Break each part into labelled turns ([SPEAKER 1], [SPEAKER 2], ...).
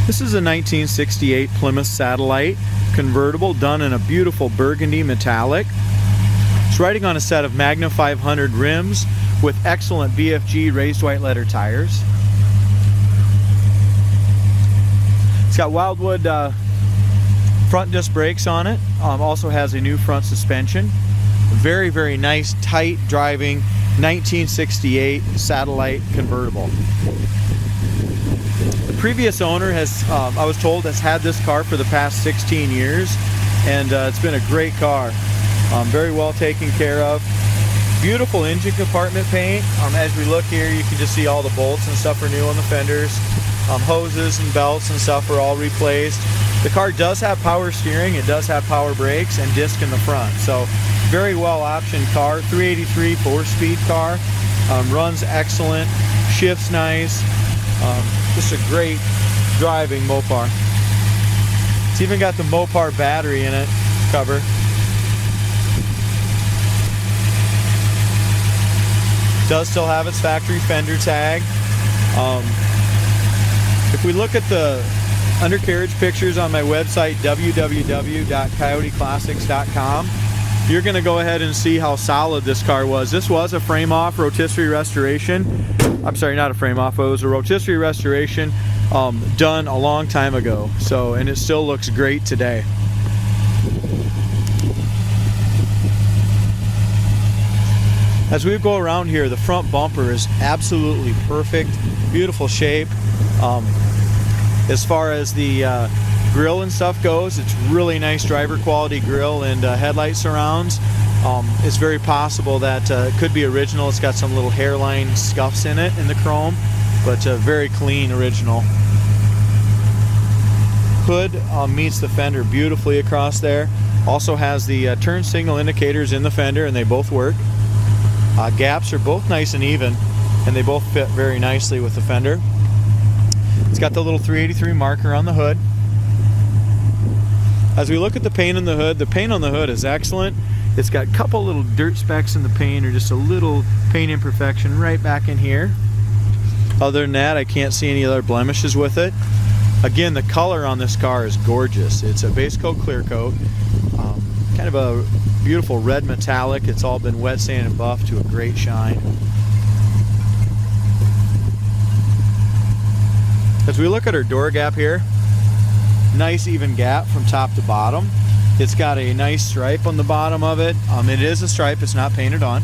[SPEAKER 1] This is a 1968 Plymouth Satellite convertible done in a beautiful burgundy metallic. It's riding on a set of Magna 500 rims with excellent BFG raised white letter tires. It's got Wildwood front disc brakes on it. Also has a new front suspension. Very, very nice, tight driving 1968 Satellite convertible. The previous owner has, I was told, has had this car for the past 16 years, and it's been a great car. Very well taken care of. Beautiful engine compartment paint. As we look here, you can just see all the bolts and stuff are new on the fenders. Hoses and belts and stuff are all replaced. The car does have power steering, it does have power brakes and disc in the front. So very well optioned car. 383 4-speed car. Runs excellent, shifts nice. Just a great driving Mopar. It's even got the Mopar battery in it cover. Does still have its factory fender tag. If we look at the undercarriage pictures on my website, www.coyoteclassics.com, you're going to go ahead and see how solid this car was. This was a frame-off rotisserie restoration. I'm sorry, not a frame-off. It was a rotisserie restoration done a long time ago. So, and it still looks great today. As we go around here, the front bumper is absolutely perfect. Beautiful shape. As far as the grill and stuff goes, it's really nice driver quality grill and headlight surrounds. It's very possible that it could be original. It's got some little hairline scuffs in it in the chrome, but very clean original. Hood meets the fender beautifully across there. Also has the turn signal indicators in the fender, and they both work. Gaps are both nice and even, and they both fit very nicely with the fender. It's got the little 383 marker on the hood. As we look at the paint on the hood is excellent. It's got a couple little dirt specks in the paint, or just a little paint imperfection right back in here. Other than that, I can't see any other blemishes with it. Again, the color on this car is gorgeous. It's a base coat clear coat, kind of a beautiful red metallic. It's all been wet sand and buffed to a great shine. As we look at our door gap here, nice even gap from top to bottom. It's got a nice stripe on the bottom of it. It is a stripe, it's not painted on.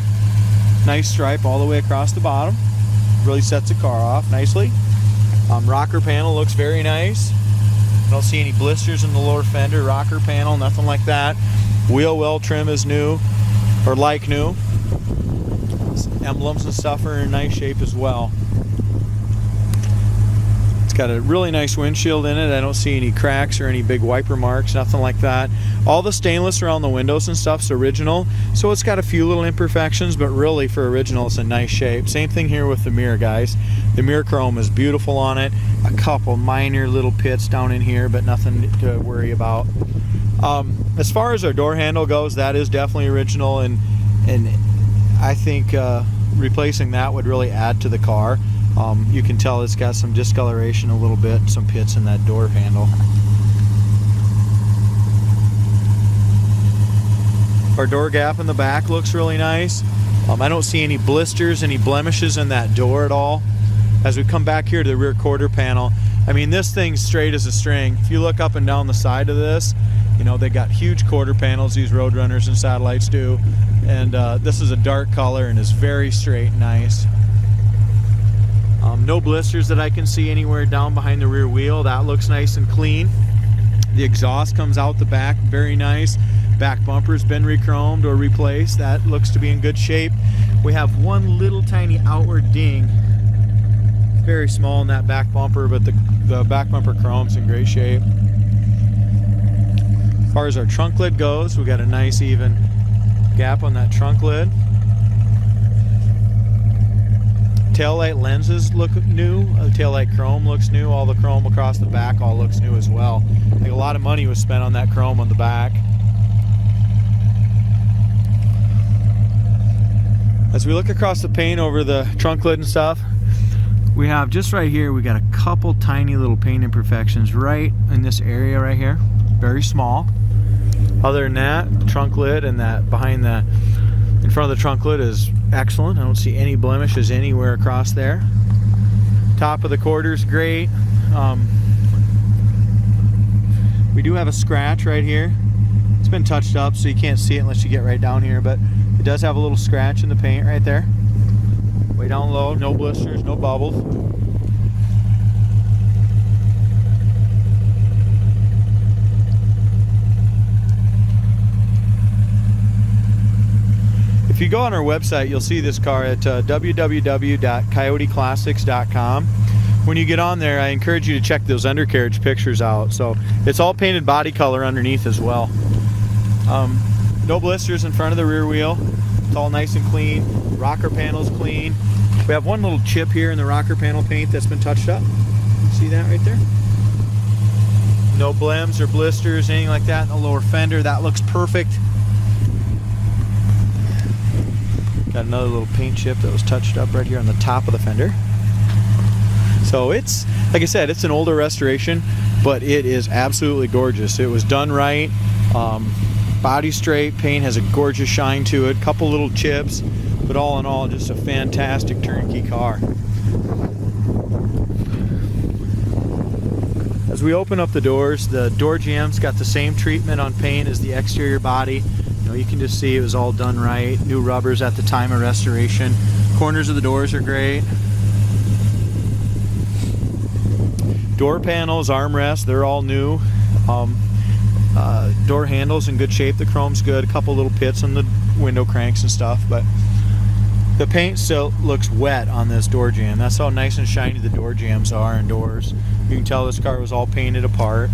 [SPEAKER 1] Nice stripe all the way across the bottom. Really sets the car off nicely. Rocker panel looks very nice. I don't see any blisters in the lower fender. Rocker panel, nothing like that. Wheel well trim is new, or like new. Emblems and stuff are in nice shape as well. It's got a really nice windshield in it. I don't see any cracks or any big wiper marks, nothing like that. All the stainless around the windows and stuff's original, so it's got a few little imperfections, but really for original it's in nice shape. Same thing here with the mirror, guys. The mirror chrome is beautiful on it. A couple minor little pits down in here, but nothing to worry about. As far as our door handle goes, that is definitely original, and I think replacing that would really add to the car. You can tell it's got some discoloration a little bit, some pits in that door handle. Our door gap in the back looks really nice. I don't see any blisters, any blemishes in that door at all. As we come back here to the rear quarter panel, I mean, this thing's straight as a string. If you look up and down the side of this, you know, they got huge quarter panels, these Roadrunners and Satellites do. And this is a dark color and is very straight and nice. No blisters that I can see anywhere down behind the rear wheel. That looks nice and clean. The exhaust comes out the back, very nice. Back bumper's been re-chromed or replaced. That looks to be in good shape. We have one little tiny outward ding. Very small in that back bumper, but the back bumper chrome's in great shape. As far as our trunk lid goes, we got a nice even gap on that trunk lid. Taillight lenses look new. The taillight chrome looks new. All the chrome across the back all looks new as well. I think a lot of money was spent on that chrome on the back. As we look across the paint over the trunk lid and stuff, We have just right here, we got a couple tiny little paint imperfections right in this area right here. Very small. Other than that, the trunk lid and that behind the, in front of the trunk lid is excellent. I don't see any blemishes anywhere across there. Top of the quarter's great. We do have a scratch right here. It's been touched up so you can't see it unless you get right down here, but it does have a little scratch in the paint right there. Way down low, no blisters, no bubbles. If you go on our website, you'll see this car at www.coyoteclassics.com. When you get on there, I encourage you to check those undercarriage pictures out. So it's all painted body color underneath as well. No blisters in front of the rear wheel. It's all nice and clean. Rocker panel's clean. We have one little chip here in the rocker panel paint that's been touched up. See that right there? No blems or blisters, anything like that in the lower fender. That looks perfect. Got another little paint chip that was touched up right here on the top of the fender. So it's, like I said, it's an older restoration, but it is absolutely gorgeous. It was done right. Body straight, paint has a gorgeous shine to it, couple little chips, but all in all, just a fantastic turnkey car. As we open up the doors, the door jamb's got the same treatment on paint as the exterior body. You know, you can just see it was all done right. New rubbers at the time of restoration. Corners of the doors are great. Door panels, armrests, they're all new. Door handles in good shape. The chrome's good. A couple little pits on the window cranks and stuff, but the paint still looks wet on this door jamb. That's how nice and shiny the door jambs are and doors. You can tell this car was all painted apart.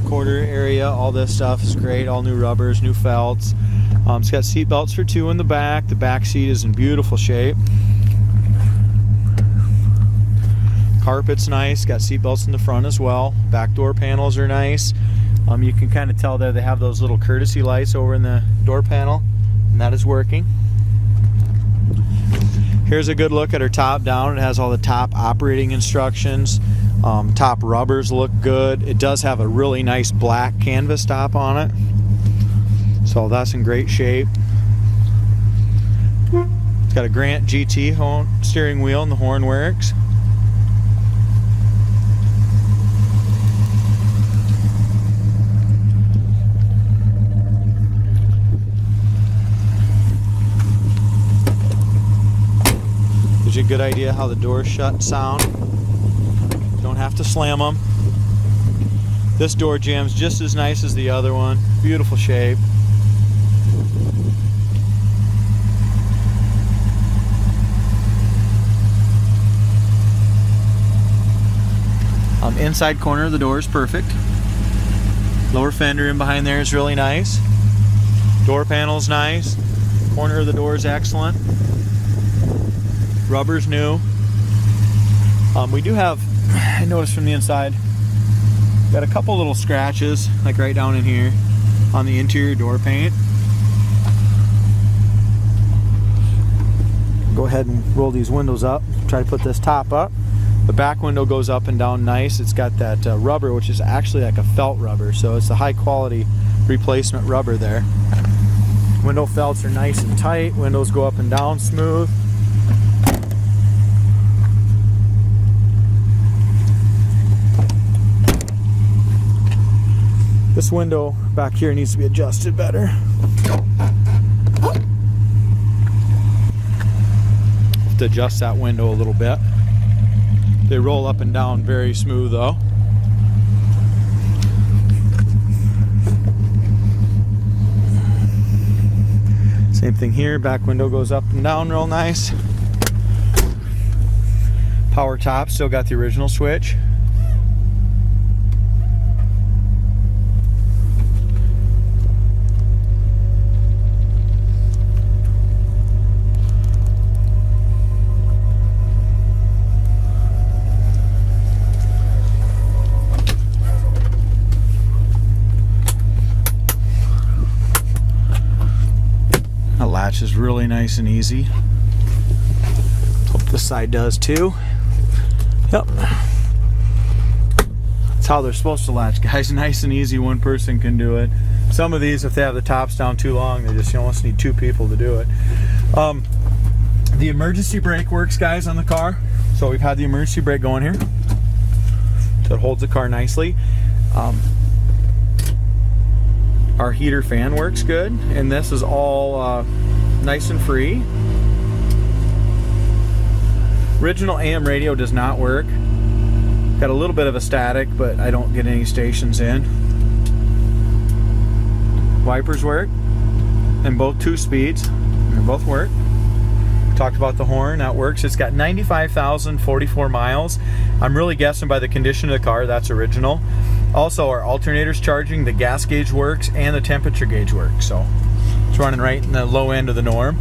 [SPEAKER 1] Quarter area, all this stuff is great. All new rubbers, new felts. It's got seat belts for two in the back. The back seat is in beautiful shape. Carpet's nice. Got seat belts in the front as well. Back door panels are nice. You can kind of tell there they have those little courtesy lights over in the door panel, and that is working. Here's a good look at her top down. It has all the top operating instructions. Top rubbers look good. It does have a really nice black canvas top on it, so that's in great shape. It's got a Grant GT steering wheel and the horn works. Gives you a good idea how the doors shut and sound. Don't have to slam them. This door jamb's just as nice as the other one. Beautiful shape. Inside corner of the door is perfect. Lower fender in behind there is really nice. Door panel's nice. Corner of the door is excellent. Rubber's new. We do have, I noticed from the inside, got a couple little scratches, like right down in here, on the interior door paint. Go ahead and roll these windows up. Try to put this top up. The back window goes up and down nice. It's got that rubber, which is actually like a felt rubber, so it's a high quality replacement rubber there. Window felts are nice and tight. Windows go up and down smooth. This window back here needs to be adjusted better. Have to adjust that window a little bit. They roll up and down very smooth though. Same thing here, back window goes up and down real nice. Power top, still got the original switch. latch is really nice and easy. Hope this side does too. Yep. That's how they're supposed to latch, guys. Nice and easy, one person can do it. Some of these, if they have the tops down too long, they just, you almost need 2 people to do it. The emergency brake works, guys, on the car. So we've had the emergency brake going here. So it holds the car nicely. Our heater fan works good, and this is all nice and free. Original AM radio does not work. Got a little bit of a static, but I don't get any stations in. Wipers work, and both 2 speeds. They both work. Talked about the horn, that works. It's got 95,044 miles. I'm really guessing by the condition of the car, that's original. Also, our alternator's charging, the gas gauge works, and the temperature gauge works. So it's running right in the low end of the norm.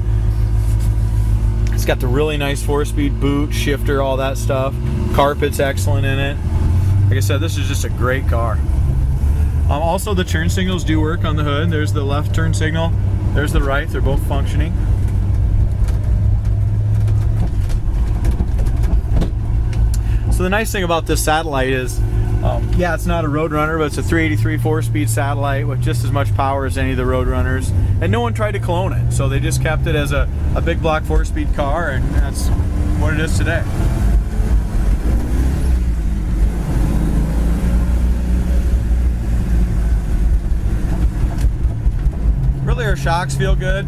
[SPEAKER 1] It's got the really nice 4-speed boot, shifter, all that stuff. Carpet's excellent in it. Like I said, this is just a great car. Also, the turn signals do work on the hood. There's the left turn signal. There's the right. They're both functioning. So the nice thing about this satellite is, yeah, it's not a Roadrunner, but it's a 383 4-speed satellite with just as much power as any of the Roadrunners. And no one tried to clone it, so they just kept it as a big block 4-speed car, and that's what it is today. Really, our shocks feel good.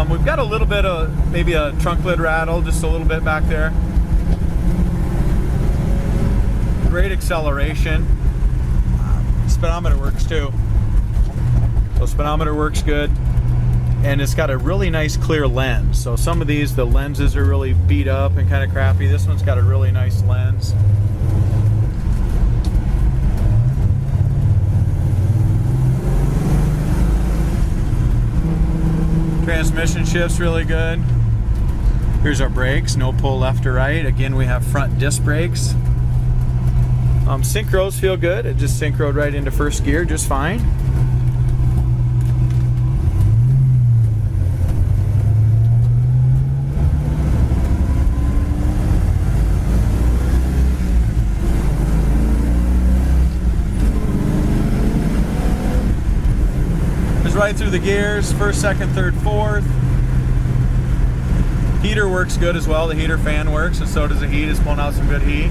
[SPEAKER 1] We've got a little bit of maybe a trunk lid rattle, just a little bit back there. Great acceleration. Speedometer works too. So speedometer works good, and it's got a really nice clear lens. So some of these, the lenses are really beat up and kind of crappy. This one's got a really nice lens. Transmission shifts really good. Here's our brakes, no pull left or right. Again, we have front disc brakes. Synchros feel good. It just synchroed right into first gear just fine. It's right through the gears, first, second, third, fourth. Heater works good as well. The heater fan works, and so does the heat. It's pulling out some good heat.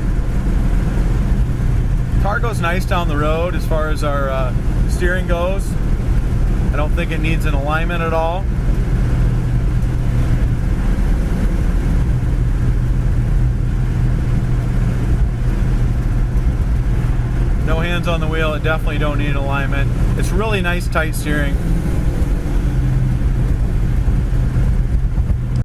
[SPEAKER 1] Car goes nice down the road as far as our steering goes. I don't think it needs an alignment at all. No hands on the wheel. It definitely don't need an alignment. It's really nice tight steering.